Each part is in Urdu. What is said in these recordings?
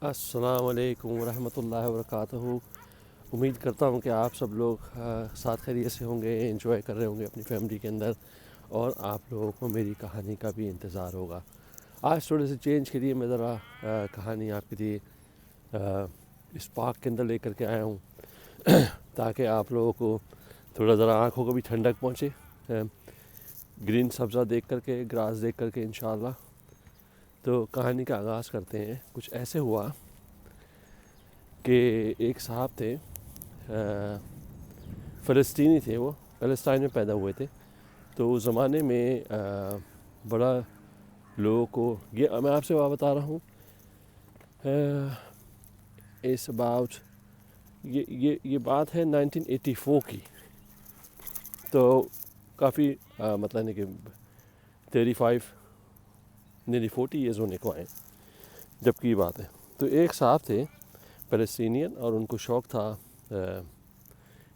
السلام علیکم ورحمۃ اللہ وبرکاتہ۔ امید کرتا ہوں کہ آپ سب لوگ ساتھ خیریت سے ہوں گے، انجوائے کر رہے ہوں گے اپنی فیملی کے اندر، اور آپ لوگوں کو میری کہانی کا بھی انتظار ہوگا۔ آج تھوڑے سے چینج کے لیے میں ذرا کہانی آپ کے لیے اس پارک کے اندر لے کر کے آیا ہوں تاکہ آپ لوگوں کو تھوڑا ذرا آنکھوں کو بھی ٹھنڈک پہنچے، گرین سبزہ دیکھ کر کے، گراس دیکھ کر کے انشاءاللہ۔ تو کہانی کا آغاز کرتے ہیں۔ کچھ ایسے ہوا کہ ایک صاحب تھے، فلسطینی تھے، وہ فلسطین میں پیدا ہوئے تھے۔ تو اس زمانے میں بڑا لوگوں کو، یہ میں آپ سے بتا رہا ہوں اس اباؤٹ یہ بات ہے 1984 کی۔ تو کافی مطلب کہ 35 نیرلی 40 ایئرز ہونے کو آئے جب کی یہ بات ہے۔ تو ایک صاحب تھے پیلسٹینین، اور ان کو شوق تھا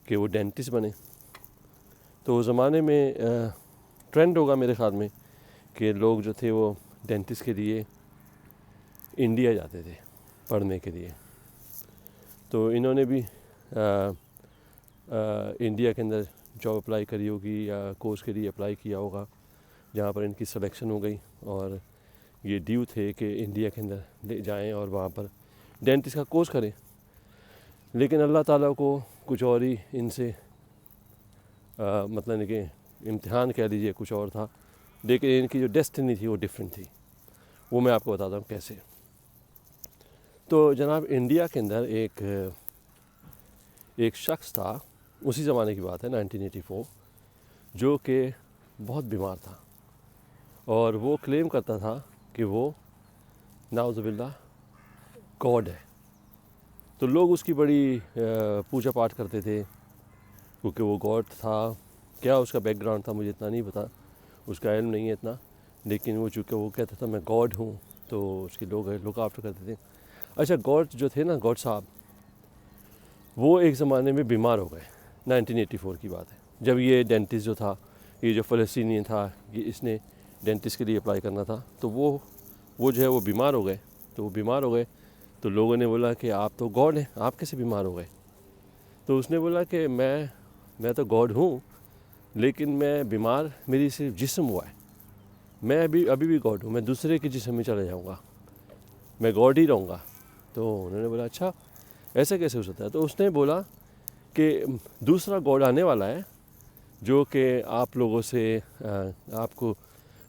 کہ وہ ڈینٹسٹ بنے۔ تو اس زمانے میں ٹرینڈ ہوگا میرے خیال میں کہ لوگ جو تھے وہ ڈینٹسٹ کے لیے انڈیا جاتے تھے پڑھنے کے لیے۔ تو انہوں نے بھی انڈیا کے اندر جاب اپلائی کری ہوگی یا کورس کے لیے اپلائی کیا ہوگا، جہاں پر ان کی سلیکشن ہو گئی، اور یہ ڈیو تھے کہ انڈیا کے اندر لے جائیں اور وہاں پر ڈینٹسٹ کا کورس کریں۔ لیکن اللہ تعالیٰ کو کچھ اور ہی ان سے مطلب کہ امتحان کہہ لیجیے، کچھ اور تھا، لیکن ان کی جو ڈیسٹنی تھی وہ ڈیفرنٹ تھی۔ وہ میں آپ کو بتاتا ہوں کیسے۔ تو جناب انڈیا کے اندر ایک شخص تھا، اسی زمانے کی بات ہے 1984، جو کہ بہت بیمار تھا، اور وہ کلیم کرتا تھا کہ وہ نعوذ باللہ گاڈ ہے۔ تو لوگ اس کی بڑی پوجا پاٹ کرتے تھے، کیونکہ وہ گاڈ تھا۔ کیا اس کا بیک گراؤنڈ تھا مجھے اتنا نہیں پتا، اس کا علم نہیں ہے اتنا، لیکن وہ چونکہ وہ کہتا تھا میں گاڈ ہوں، تو اس کے لوگ لک آفٹر کرتے تھے۔ اچھا، گاڈ جو تھے نا، گاڈ صاحب، وہ ایک زمانے میں بیمار ہو گئے۔ 1984 کی بات ہے، جب یہ ڈینٹسٹ جو تھا، یہ جو فلسطینی تھا، یہ اس نے ڈینٹسٹ کے لیے اپلائی کرنا تھا، تو وہ جو ہے وہ بیمار ہو گئے۔ تو وہ بیمار ہو گئے تو لوگوں نے بولا کہ آپ تو گاڈ ہیں، آپ کیسے بیمار ہو گئے؟ تو اس نے بولا کہ میں تو گاڈ ہوں، لیکن میں بیمار میری صرف جسم ہوا ہے، میں ابھی بھی گاڈ ہوں، میں دوسرے کے جسم میں چلا جاؤں گا، میں گاڈ ہی رہوں گا۔ تو انہوں نے بولا اچھا ایسے کیسے ہو سکتا ہے؟ تو اس نے بولا کہ دوسرا گاڈ آنے والا ہے، جو کہ آپ لوگوں سے آپ کو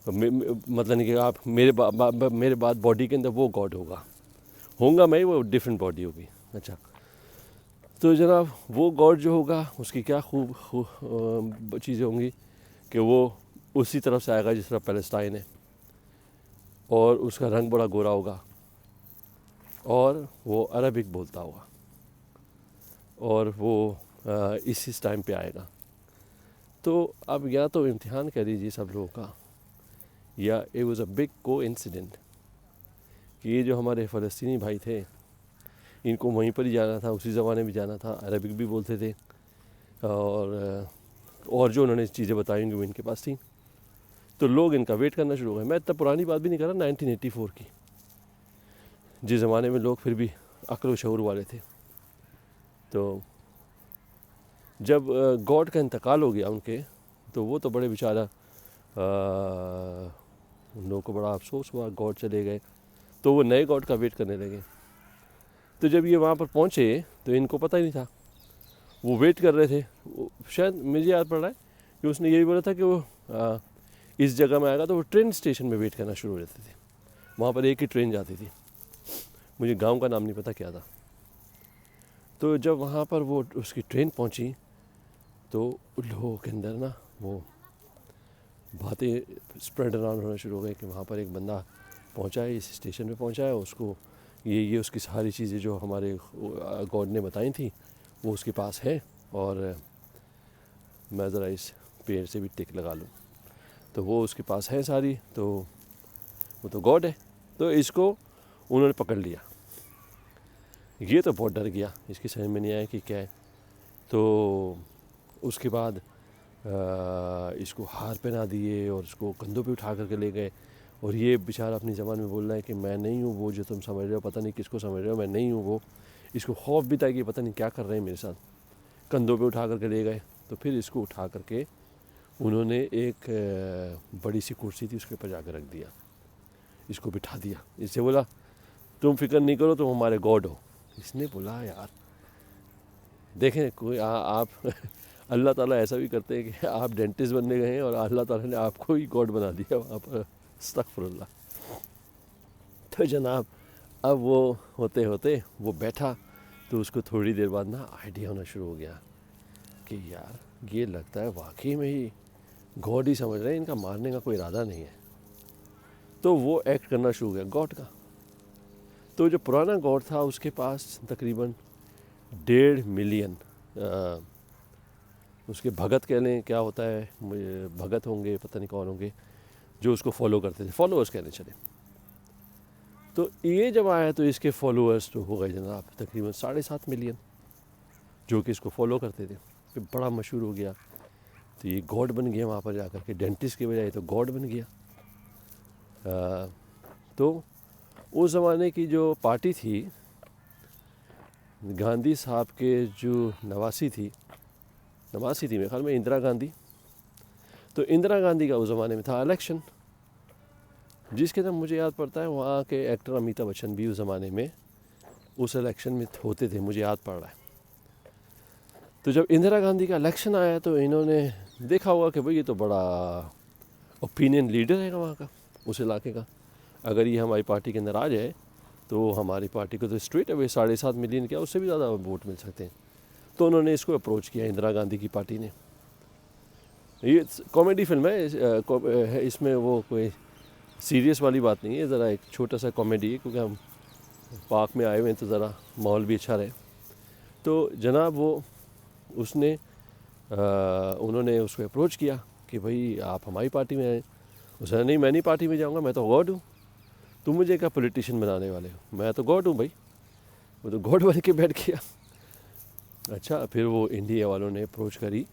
مطلب نہیں کہ آپ میرے بعد باڈی کے اندر وہ گاڈ ہوں گا میں، وہ ڈیفرنٹ باڈی ہوگی۔ اچھا، تو جناب وہ گاڈ جو ہوگا اس کی کیا خوب چیزیں ہوں گی کہ وہ اسی طرف سے آئے گا جس طرح پیلسٹائن ہے، اور اس کا رنگ بڑا گورا ہوگا، اور وہ عربک بولتا ہوگا، اور وہ اس ٹائم پہ آئے گا۔ تو اب یا تو امتحان کہہ لیجیے سب لوگوں کا، یا اٹ واز اے بگ کو انسیڈنٹ کہ یہ جو ہمارے فلسطینی بھائی تھے، ان کو وہیں پر ہی جانا تھا، اسی زمانے میں جانا تھا، عربک بھی بولتے تھے، اور جو انہوں نے چیزیں بتائی ہوں گی وہ ان کے پاس تھیں۔ تو لوگ ان کا ویٹ کرنا شروع ہو گئے۔ میں اتنا پرانی بات بھی نہیں کر رہا، 1984 کی، جس زمانے میں لوگ پھر بھی عقل و شعور والے تھے۔ تو جب گاڈ کا انتقال ہو گیا ان کے، تو وہ تو بڑے بیچارہ، ان لوگوں کو بڑا افسوس ہوا، گاڈ چلے گئے، تو وہ نئے گاڈ کا ویٹ کرنے لگے۔ تو جب یہ وہاں پر پہنچے تو ان کو پتہ ہی نہیں تھا، وہ ویٹ کر رہے تھے۔ شاید مجھے یاد پڑ رہا ہے کہ اس نے یہی بولا تھا کہ وہ اس جگہ میں آئے گا، تو وہ ٹرین اسٹیشن میں ویٹ کرنا شروع ہو جاتے تھے۔ وہاں پر ایک ہی ٹرین جاتی تھی، مجھے گاؤں کا نام نہیں پتہ کیا تھا۔ تو جب وہاں پر وہ اس کی ٹرین پہنچی، تو لوگوں کے اندر نا وہ باتیں اسپریڈ اراؤنڈ ہونا شروع ہو گئے کہ وہاں پر ایک بندہ پہنچا ہے، اس اسٹیشن پہ پہنچا ہے، اس کو یہ اس کی ساری چیزیں جو ہمارے گاڈ نے بتائی تھیں وہ اس کے پاس ہے، اور میں ذرا اس پیڑ سے بھی ٹک لگا لوں، تو وہ اس کے پاس ہے ساری، تو وہ تو گاڈ ہے۔ تو اس کو انہوں نے پکڑ لیا۔ یہ تو بہت ڈر گیا، اس کی سمجھ میں نہیں آیا کہ کیا ہے۔ تو اس کے بعد اس کو ہار پہنا دیے، اور اس کو کندھوں پہ اٹھا کر کے لے گئے، اور یہ بیچارہ اپنی زبان میں بول رہا ہے کہ میں نہیں ہوں وہ جو تم سمجھ رہے ہو، پتہ نہیں کس کو سمجھ رہے ہو، میں نہیں ہوں وہ. اس کو خوف بھی تھا کہ پتہ نہیں کیا کر رہے ہیں میرے ساتھ. کندھوں پہ اٹھا کر کے لے گئے. تو پھر اس کو اٹھا کر کے انہوں نے ایک بڑی سی کرسی تھی اس کے اوپر جا کے رکھ دیا. اس کو بٹھا دیا. اس سے بولا تم فکر نہیں کرو، تم ہمارے گاڈ ہو. اس نے بولا یار دیکھیں کوئی آپ اللہ تعالیٰ ایسا بھی کرتے ہیں کہ آپ ڈینٹسٹ بننے گئے ہیں اور اللہ تعالیٰ نے آپ کو ہی گاڈ بنا دیا وہاں پر. استغفر اللہ. تو جناب اب وہ ہوتے ہوتے وہ بیٹھا تو اس کو تھوڑی دیر بعد نا آئیڈیا ہونا شروع ہو گیا کہ یار یہ لگتا ہے واقعی میں ہی گاڈ ہی سمجھ رہے ہیں، ان کا مارنے کا کوئی ارادہ نہیں ہے. تو وہ ایکٹ کرنا شروع ہو گیا گاڈ کا. تو جو پرانا گاڈ تھا اس کے پاس تقریباً 1.5 ملین اس کے بھگت کہہ لیں، کیا ہوتا ہے بھگت ہوں گے، پتہ نہیں کون ہوں گے، جو اس کو فالو کرتے تھے، فالوورز کہنے چلے. تو یہ جب آیا تو اس کے فالوورز تو ہو گئے جناب تقریباً 7.5 ملین جو کہ اس کو فالو کرتے تھے. پھر بڑا مشہور ہو گیا. تو یہ گاڈ بن گیا وہاں پر جا کر کے، ڈینٹسٹ کے بجائے تو گاڈ بن گیا. تو اس زمانے کی جو پارٹی تھی گاندھی صاحب کے جو نواسی تھی میرے خیال میں اندرا گاندھی. تو اندرا گاندھی کا اس زمانے میں تھا الیکشن، جس کے اندر مجھے یاد پڑتا ہے وہاں کے ایکٹر امیتابھ بچن بھی اس زمانے میں اس الیکشن میں ہوتے تھے، مجھے یاد پڑ رہا ہے. تو جب اندرا گاندھی کا الیکشن آیا تو انہوں نے دیکھا ہوا کہ بھئی یہ تو بڑا اوپینین لیڈر ہے وہاں کا، اس علاقے کا. اگر یہ ہماری پارٹی کے اندر آ جائے تو ہماری پارٹی کو تو اسٹریٹ اوے 7.5 ملین کیا اس سے بھی زیادہ ووٹ مل سکتے ہیں. تو انہوں نے اس کو اپروچ کیا اندرا گاندھی کی پارٹی نے. یہ کامیڈی فلم ہے، اس میں وہ کوئی سیریس والی بات نہیں ہے، ذرا ایک چھوٹا سا کامیڈی ہے کیونکہ ہم پاک میں آئے ہوئے ہیں تو ذرا ماحول بھی اچھا رہے. تو جناب وہ انہوں نے اس کو اپروچ کیا کہ بھئی آپ ہماری پارٹی میں آئیں. اس نے نہیں میں نہیں پارٹی میں جاؤں گا، میں تو گاڈ ہوں، تم مجھے کیا پولیٹیشین بنانے والے ہو، میں تو گاڈ ہوں بھائی. وہ تو گاڈ بن کے بیٹھ گیا. اچھا پھر وہ انڈیا والوں نے اپروچ کری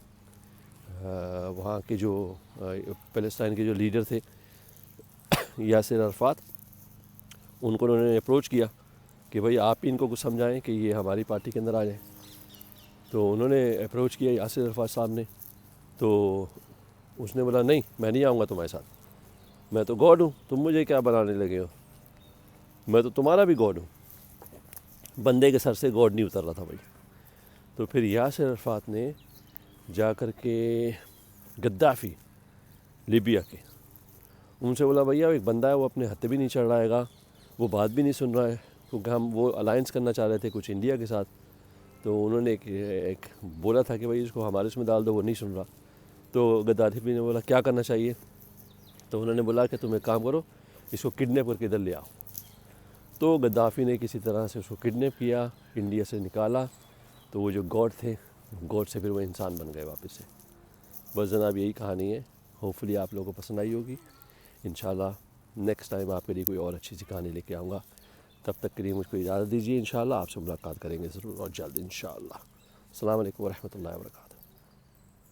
وہاں کے جو فلسطین کے جو لیڈر تھے یاسر عرفات، ان کو انہوں نے اپروچ کیا کہ بھئی آپ ان کو کچھ سمجھائیں کہ یہ ہماری پارٹی کے اندر آ جائیں. تو انہوں نے اپروچ کیا یاسر عرفات صاحب نے. تو اس نے بولا نہیں میں نہیں آؤں گا تمہارے ساتھ، میں تو گاڈ ہوں، تم مجھے کیا بنانے لگے ہو، میں تو تمہارا بھی گاڈ ہوں. بندے کے سر سے گاڈ نہیں اتر رہا تھا بھائی. تو پھر یاسر عرفات نے جا کر کے گدافی لیبیا کے ان سے بولا بھیا ایک بندہ ہے وہ اپنے ہتھے بھی نہیں چڑھ رہا ہے، وہ بات بھی نہیں سن رہا ہے، کیونکہ ہم وہ الائنس کرنا چاہ رہے تھے کچھ انڈیا کے ساتھ. تو انہوں نے ایک بولا تھا کہ بھائی اس کو ہمارے اس میں ڈال دو، وہ نہیں سن رہا. تو گدافی نے بولا کیا کرنا چاہیے. تو انہوں نے بولا کہ تم ایک کام کرو، اس کو کڈنیپ کر کے ادھر لے آؤ. تو گدافی نے کسی طرح سے اس کو کڈنیپ کیا، انڈیا سے نکالا. تو وہ جو گاڈ تھے گاڈ سے پھر وہ انسان بن گئے واپس سے. بس جناب یہی کہانی ہے. ہوپفلی آپ لوگوں کو پسند آئی ہوگی. انشاءاللہ نیکسٹ ٹائم آپ کے لیے کوئی اور اچھی سی کہانی لے کے آؤں گا. تب تک کے لیے مجھ کو اجازت دیجیے. انشاءاللہ آپ سے ملاقات کریں گے ضرور اور جلد انشاءاللہ. السلام علیکم ورحمۃ اللہ وبرکاتہ.